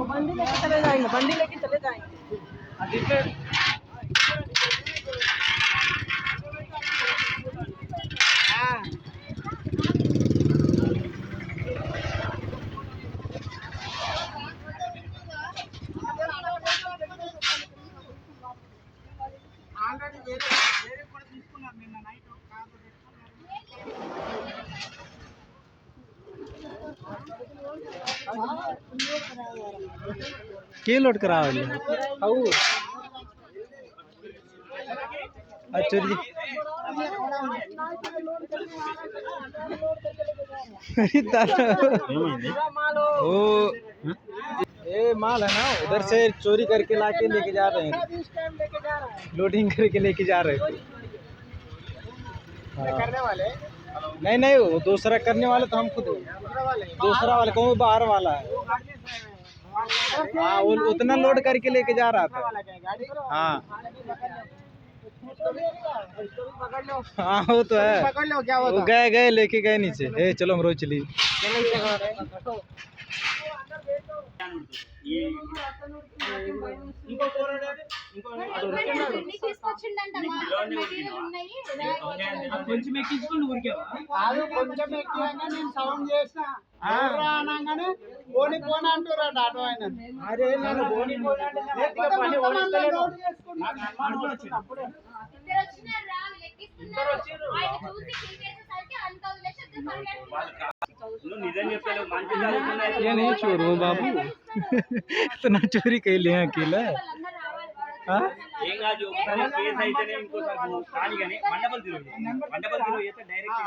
बंदी लेके चले जाएंगे, बंदी लेके चले जाएंगे। ఆల్రెడీ వేరే కూడా తీసుకున్నాం నిన్న నైట్ के लोड करावली आऊ अच्छा जी ओ ये माल है ना उधर से चोरी करके लाके लेके जा रहे हैं, लोडिंग करके लेके जा रहे हैं। करने वाले नहीं नहीं वो दूसरा करने वाले तो हम खुद दूसरा वाले कौन बाहर वाला है। हाँ वो उतना लोड करके लेके जा रहा था। हाँ हाँ वो तो है, पकड़ लो क्या वो गए गए लेके गए नीचे। ए चलो हम रोज चली కొంచెం ఎక్కించుకుని ఊరికేవా కాదు కొంచెం ఎక్కినాక నేను సౌండ్ చేసిన అనగానే బోని పోని అంటారు ఆటో ఆయన అరే నేను బోని ये नहीं चोर हो बाबू इतना चोरी कर लिया अकेला ఏం కాదు ఒకసారి కేసు అయితేనే ఇంకోసారి కానీ మండపల్ తిరుగు అయితే డైరెక్ట్